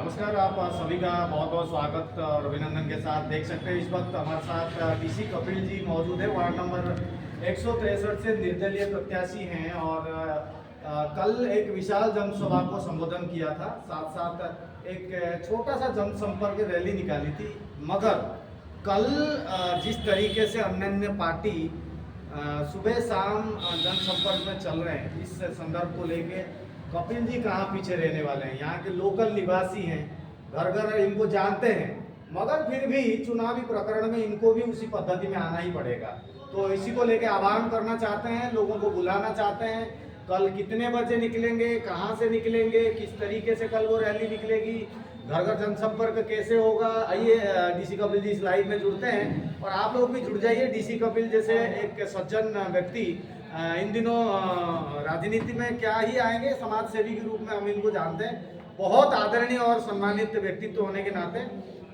नमस्कार। आप सभी का बहुत बहुत स्वागत और अभिनंदन के साथ देख सकते हैं इस वक्त हमारे साथ डीसी कपिल जी मौजूद है। वार्ड नंबर 163 से निर्दलीय प्रत्याशी हैं और कल एक विशाल जनसभा को संबोधन किया था, साथ साथ एक छोटा सा जनसंपर्क रैली निकाली थी। मगर कल जिस तरीके से अन्य पार्टी सुबह शाम जनसंपर्क में चल रहे हैं, इस संदर्भ को लेके कपिल जी कहाँ पीछे रहने वाले हैं। यहाँ के लोकल निवासी हैं, घर घर इनको जानते हैं, मगर फिर भी चुनावी प्रकरण में इनको भी उसी पद्धति में आना ही पड़ेगा। तो इसी को लेकर आह्वान करना चाहते हैं, लोगों को बुलाना चाहते हैं। कल कितने बजे निकलेंगे, कहाँ से निकलेंगे, किस तरीके से कल वो रैली निकलेगी, घर घर जनसंपर्क कैसे होगा, आइए डीसी कपिल जी इस लाइव में जुड़ते हैं और आप लोग भी जुड़ जाइए। डीसी कपिल जैसे एक सज्जन व्यक्ति इन दिनों राजनीति में क्या ही आएंगे, समाज सेवी के रूप में हम इनको जानते हैं। बहुत आदरणीय और सम्मानित व्यक्तित्व होने के नाते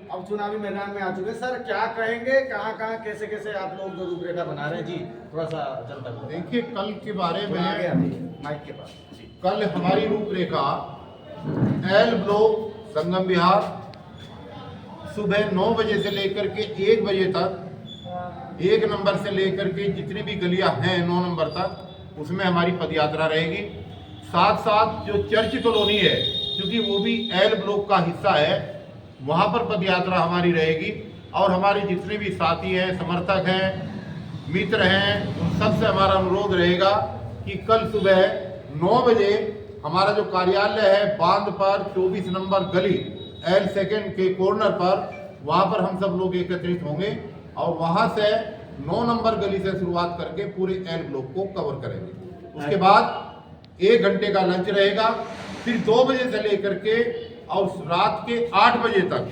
अब चुनावी मैदान में आ चुके हैं। सर क्या कहेंगे, कहाँ कहाँ कैसे कैसे आप लोग जो रूपरेखा बना रहे हैं जी, थोड़ा सा जनता को देखिए। कल के बारे में माइक के पास जी। कल हमारी रूपरेखा एल ब्लॉक संगम विहार सुबह 9 बजे से लेकर के 1 बजे तक, 1 नंबर से लेकर के जितनी भी गलियां हैं 9 नंबर तक, उसमें हमारी पदयात्रा रहेगी। साथ साथ जो चर्च कॉलोनी है, क्योंकि वो भी एल ब्लॉक का हिस्सा है, वहाँ पर पदयात्रा हमारी रहेगी। और हमारे जितने भी साथी हैं, समर्थक हैं, मित्र हैं, उन सबसे हमारा अनुरोध रहेगा कि कल सुबह 9 बजे हमारा जो कार्यालय है बांध पर 24 नंबर गली एल सेकेंड के कॉर्नर पर, वहाँ पर हम सब लोग एकत्रित होंगे और वहाँ से 9 नंबर गली से शुरुआत करके पूरे एल ब्लॉक को कवर करेंगे। उसके बाद 1 घंटे का लंच रहेगा। फिर 2 बजे से लेकर के और रात के 8 बजे तक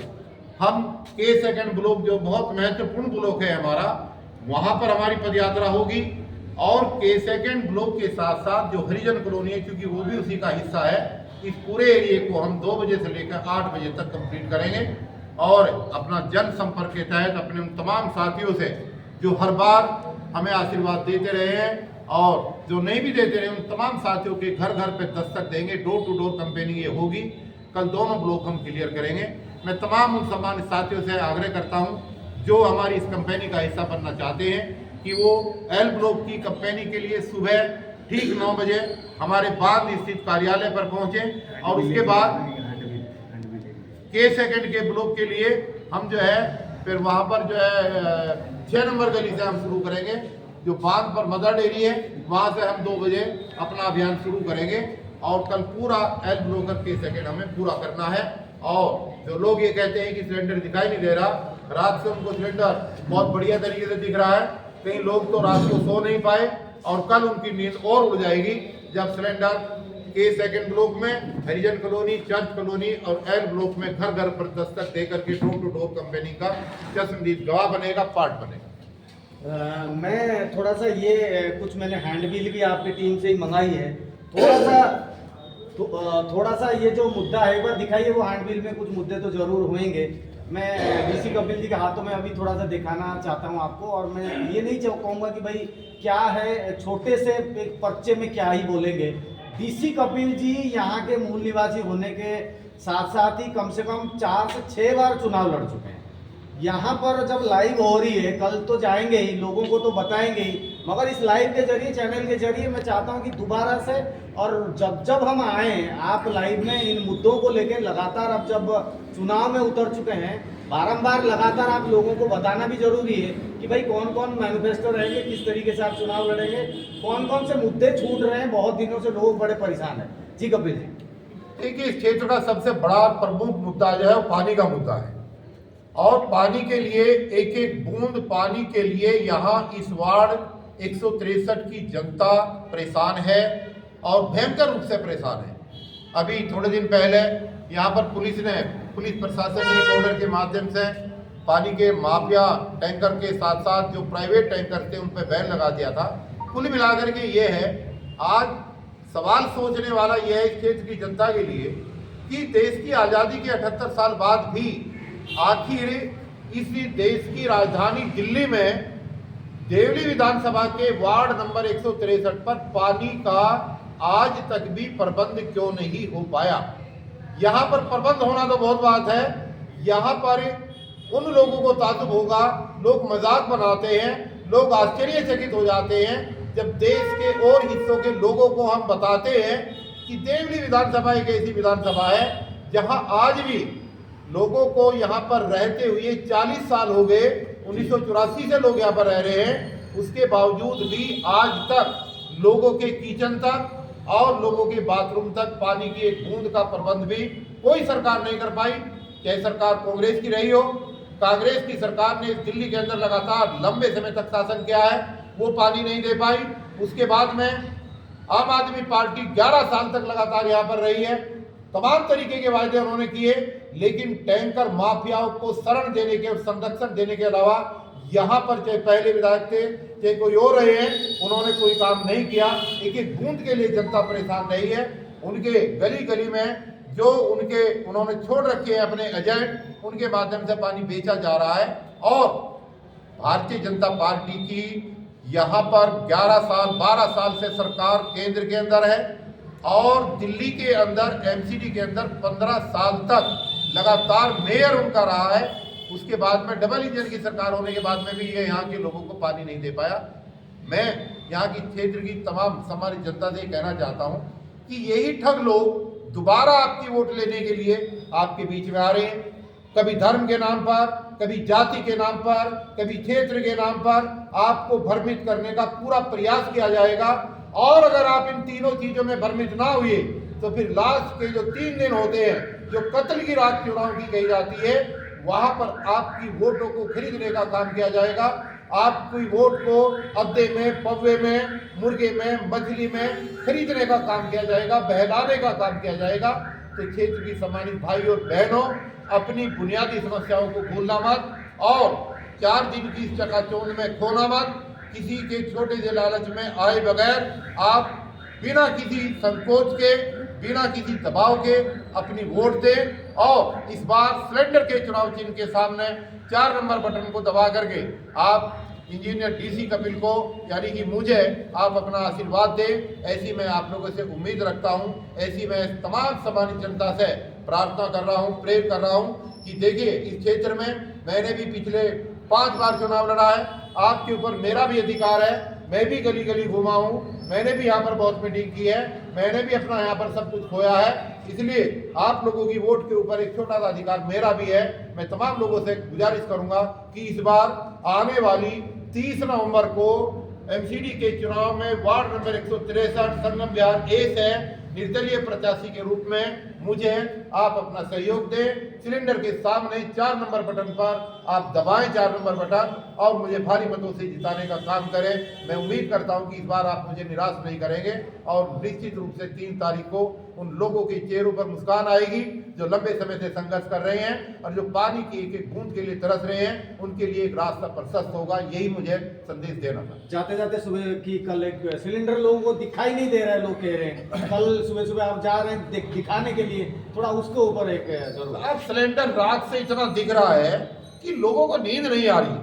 हम के सेकेंड ब्लॉक, जो बहुत महत्वपूर्ण ब्लॉक है हमारा, वहाँ पर हमारी पदयात्रा होगी। और के सेकेंड ब्लॉक के साथ साथ जो हरिजन कॉलोनी है, क्योंकि वो भी उसी का हिस्सा है, इस पूरे एरिए को हम 2 बजे से लेकर 8 बजे तक कंप्लीट करेंगे। और अपना जन संपर्क के तहत अपने उन तमाम साथियों से जो हर बार हमें आशीर्वाद देते रहे हैं और जो नहीं भी देते रहे, उन तमाम साथियों के घर घर पे दस्तक देंगे। डोर टू डोर कैंपेनिंग ये होगी। कल दोनों ब्लॉक हम क्लियर करेंगे। मैं तमाम उन सम्मानित साथियों से आग्रह करता हूं जो हमारी इस कंपेनी का हिस्सा बनना चाहते हैं कि वो एल ब्लॉक की कंपेनी के लिए सुबह ठीक 9 बजे हमारे बांध स्थित कार्यालय पर पहुंचे और उसके बाद के सेकेंड के ब्लॉक के लिए हम जो है फिर वहां पर जो है 6 नंबर गली से हम शुरू करेंगे। जो बांध पर मदर डेयरी है, वहां से हम 2 बजे अपना अभियान शुरू करेंगे। और कल पूरा एल ब्लॉकर के सेकेंड हमें पूरा करना है। और जो लोग ये कहते हैं कि सिलेंडर दिखाई नहीं दे रहा, रात से उनको सिलेंडर बहुत बढ़िया तरीके से दिख रहा है। कई लोग तो रात को सो नहीं पाए और कल उनकी नींद और उड़ जाएगी जब सिलेंडर के सेकेंड ब्लॉक में, हरिजन कॉलोनी, चर्च कॉलोनी और एल ब्लॉक में घर घर पर दस्तक देकर के डोर टू डोर कंपेनी का चश्मदीद गवाह बनेगा, पार्ट बनेगा। मैं थोड़ा सा ये कुछ मैंने हैंडबिल भी आपकी टीम से ही मंगाई है। थोड़ा सा ये जो मुद्दा है एक बार दिखाइए। वो हैंडबिल में कुछ मुद्दे तो जरूर होंगे। मैं डीसी कपिल जी के हाथों में अभी थोड़ा सा दिखाना चाहता हूं आपको। और मैं ये नहीं कहूँगा कि भाई क्या है, छोटे से एक पर्चे में क्या ही बोलेंगे। डीसी कपिल जी यहाँ के मूल निवासी होने के साथ साथ ही कम से कम 4 से 6 बार चुनाव लड़ चुके हैं। यहाँ पर जब लाइव हो रही है, कल तो जाएंगे ही, लोगों को तो बताएंगे ही, मगर इस लाइव के जरिए, चैनल के जरिए मैं चाहता हूँ कि दोबारा से, और जब जब हम आए आप लाइव में इन मुद्दों को लेकर लगातार, अब जब चुनाव में उतर चुके हैं, बारंबार लगातार आप लोगों को बताना भी जरूरी है कि भाई कौन कौन मैनिफेस्टो रहेंगे, किस तरीके से आप चुनाव लड़ेंगे, कौन कौन से मुद्दे छूट रहे हैं। बहुत दिनों से लोग बड़े परेशान हैं। जी कपिल जी। देखिए, इस क्षेत्र का सबसे बड़ा प्रमुख मुद्दा जो है वो पानी का मुद्दा है। और पानी के लिए, एक एक बूंद पानी के लिए यहाँ इस वार्ड 163 की जनता परेशान है और भयंकर रूप से परेशान है। अभी थोड़े दिन पहले यहाँ पर पुलिस प्रशासन ने एक ऑर्डर के माध्यम से पानी के माफिया टैंकर के साथ साथ जो प्राइवेट टैंकर थे उन पर बैन लगा दिया था। कुल मिलाकर के ये है, आज सवाल सोचने वाला यह है इस क्षेत्र की जनता के लिए कि देश की आज़ादी के 78 साल बाद भी आखिर इस देश की राजधानी दिल्ली में देवली विधानसभा के वार्ड नंबर 163 पर पानी का आज तक भी प्रबंध क्यों नहीं हो पाया। यहाँ पर प्रबंध होना तो बहुत बात है, यहाँ पर उन लोगों को ताज्जुब होगा, लोग मजाक बनाते हैं, लोग आश्चर्यचकित हो जाते हैं जब देश के और हिस्सों के लोगों को हम बताते हैं कि देवली विधानसभा एक ऐसी विधानसभा है जहां आज भी लोगों को यहाँ पर रहते हुए 40 साल हो गए, 1984 से लोग यहाँ पर रह रहे हैं, उसके बावजूद भी आज तक लोगों के किचन तक और लोगों के बाथरूम तक पानी की एक बूंद का प्रबंध भी कोई सरकार नहीं कर पाई। चाहे सरकार कांग्रेस की रही हो, कांग्रेस की सरकार ने दिल्ली के अंदर लगातार लंबे समय तक शासन किया है, वो पानी नहीं दे पाई। उसके बाद में आम आदमी पार्टी 11 साल तक लगातार यहाँ पर रही है, तमाम तरीके के वायदे उन्होंने किए, लेकिन टैंकर माफियाओं को शरण देने के और संरक्षण देने के अलावा यहाँ पर चाहे पहले विधायक थे चाहे कोई और रहे हैं, उन्होंने कोई काम नहीं किया। एक एक बूंद के लिए जनता परेशान रही है। उनके गली गली में जो उन्होंने छोड़ रखे हैं अपने एजेंट, उनके माध्यम से पानी बेचा जा रहा है। और भारतीय जनता पार्टी की यहाँ पर 11 साल 12 साल से सरकार केंद्र के अंदर है और दिल्ली के अंदर एमसीडी के अंदर 15 साल तक लगातार मेयर उनका रहा है। उसके बाद में डबल इंजन की सरकार होने के बाद में भी ये यहाँ के लोगों को पानी नहीं दे पाया। मैं यहाँ की क्षेत्र की तमाम हमारी जनता से कहना चाहता हूँ कि यही ठग लोग दोबारा आपकी वोट लेने के लिए आपके बीच में आ रहे हैं, कभी धर्म के नाम पर, कभी जाति के नाम पर, कभी क्षेत्र के नाम पर आपको भ्रमित करने का पूरा प्रयास किया जाएगा। और अगर आप इन तीनों चीजों में भ्रमित ना हुए तो फिर लास्ट के जो 3 दिन होते हैं, जो कत्ल की रात चुनाव की कही जाती है, वहां पर आपकी वोटों को खरीदने का काम किया जाएगा। आपकी वोट को अद्दे में, पौवे में, मुर्गे में, मछली में खरीदने का काम किया जाएगा, बहलाने का काम किया जाएगा। तो क्षेत्र की सम्मानित भाई और बहनों, अपनी बुनियादी समस्याओं को भूलना मत और 4 दिन की इस चकाचौंध में खोना मत। किसी के छोटे से लालच में आए बगैर आप बिना किसी संकोच के, बिना किसी दबाव के अपनी वोट दें और इस बार सिलेंडर के चुनाव चिन्ह के सामने 4 नंबर बटन को दबा करके आप इंजीनियर डीसी कपिल को यानी कि मुझे आप अपना आशीर्वाद दें। ऐसी मैं आप लोगों से उम्मीद रखता हूं, ऐसी मैं तमाम सम्मानित जनता से प्रार्थना कर रहा हूं, प्रेर कर रहा हूं कि देखिए इस क्षेत्र में मैंने भी पिछले 5 बार चुनाव लड़ा है, आपके ऊपर मेरा भी अधिकार है। मैं भी गली गली घूमा हूँ, मैंने भी यहाँ पर बहुत मीटिंग की है, मैंने भी अपना यहाँ पर सब कुछ खोया है, इसलिए आप लोगों की वोट के ऊपर एक छोटा सा अधिकार मेरा भी है। मैं तमाम लोगों से गुजारिश करूंगा कि इस बार आने वाली 30 नवंबर को एमसीडी के चुनाव में वार्ड नंबर 163 संगम विहार ए से निर्दलीय प्रत्याशी के रूप में मुझे आप अपना सहयोग दें। सिलेंडर के सामने 4 नंबर बटन पर आप दबाएं 4 नंबर बटन और मुझे भारी मतों से जिताने का काम करें। मैं उम्मीद करता हूं कि इस बार आप मुझे निराश नहीं करेंगे और निश्चित रूप से 3 तारीख को उन लोगों के चेहरों पर मुस्कान आएगी जो लंबे समय से संघर्ष कर रहे हैं और जो पानी की एक एक बूंद के लिए तरस रहे हैं, उनके लिए एक रास्ता प्रशस्त होगा। यही मुझे संदेश देना था। जाते जाते सुबह की कल एक सिलेंडर लोगों को दिखाई नहीं दे रहा है, लोग कह रहे हैं कल सुबह सुबह आप जा रहे हैं दिखाने के लिए, थोड़ा उसके ऊपर एक जरूर। अब सिलेंडर रात से इतना दिख रहा है कि लोगों को नींद नहीं आ रही,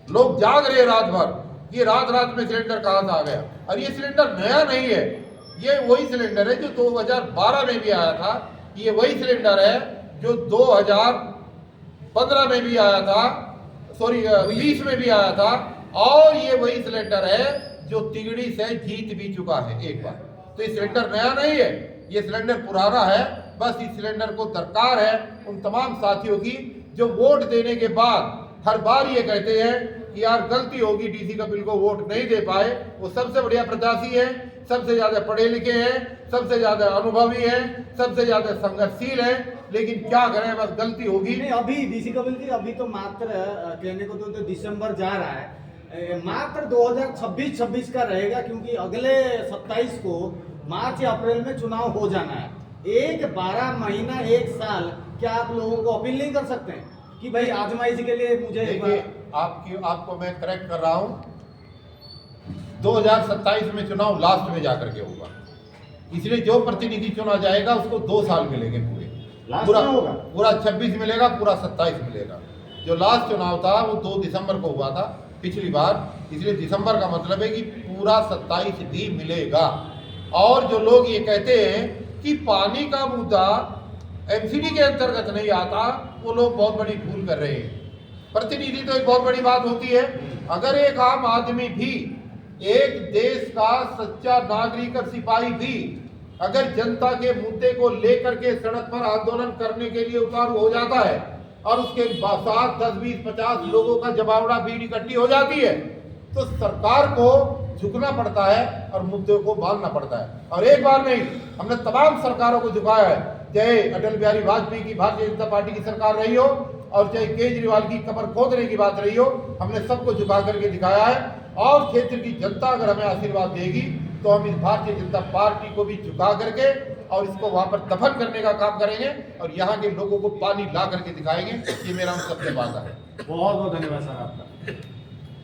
लोग जाग रहे रात भर, ये रात में सिलेंडर कहाँ से आ गया। और ये सिलेंडर नया नहीं है, ये वही सिलेंडर है जो 2012 में भी आया था, ये वही सिलेंडर है जो 2015 में भी आया था, सॉरी 20 में भी आया था, और ये वही सिलेंडर है जो तिगड़ी से जीत भी चुका है एक बार। तो ये सिलेंडर नया नहीं है, ये सिलेंडर पुराना है। बस इस सिलेंडर को दरकार है उन तमाम साथियों की जो वोट देने के बाद हर बार ये कहते हैं कि यार गलती होगी, डीसी कपिल को वोट नहीं दे पाए। वो सबसे बढ़िया प्रत्याशी है, सबसे ज्यादा पढ़े लिखे हैं, सबसे ज्यादा अनुभवी हैं, सबसे ज्यादा संघर्षशील हैं, लेकिन क्या करें बस गलती होगी। नहीं, अभी डीसी कपिल जी अभी तो मात्र कहने को तो दिसंबर जा रहा है, मात्र 2026 का रहेगा, क्योंकि अगले 27 को मार्च या अप्रैल में चुनाव हो जाना है। 12 महीना 1 साल, क्या आप लोगों को अपील नहीं कर सकते हैं कि भाई आजमाइशी के लिए मुझे आपको मैं करेक्ट कर रहा हूं, 2027 में चुनाव लास्ट में जाकर के होगा, इसलिए जो प्रतिनिधि चुना जाएगा उसको 2 साल मिलेंगे पूरा 26 मिलेगा, पूरा 27 मिलेगा। जो लास्ट चुनाव था वो 2 दिसंबर को हुआ था पिछली बार, इसलिए दिसंबर का मतलब है कि पूरा 27 भी मिलेगा। और जो लोग ये कहते हैं कि पानी का मुद्दा एमसीडी के अंतर्गत नहीं आता, वो लोग बहुत बड़ी भूल कर रहे हैं। प्रतिनिधि तो एक बहुत बड़ी बात होती है। अगर एक आम आदमी भी, एक देश का सच्चा नागरिक और सिपाही भी अगर जनता के मुद्दे को लेकर के सड़क पर आंदोलन करने के लिए उतारू हो जाता है और उसके साथ 10, 20, 50 लोगों का जमावड़ा भीड़ इकट्ठी हो जाती है, तो सरकार को झुकना पड़ता है और मुद्दे को बांधना पड़ता है। और एक बार नहीं, हमने तमाम सरकारों को झुकाया है, चाहे अटल बिहारी वाजपेयी की भारतीय जनता पार्टी की सरकार रही हो और चाहे केजरीवाल की कमर खोदने की बात रही हो, हमने सबको झुका करके दिखाया है। और क्षेत्र की जनता अगर हमें आशीर्वाद देगी तो हम इस भारतीय जनता पार्टी को भी झुका करके और इसको वहां पर दफन करने का काम करेंगे और यहाँ के लोगों को पानी ला करके दिखाएंगे। ये मेरा उन सबसे वादा है। बहुत बहुत धन्यवाद सर आपका।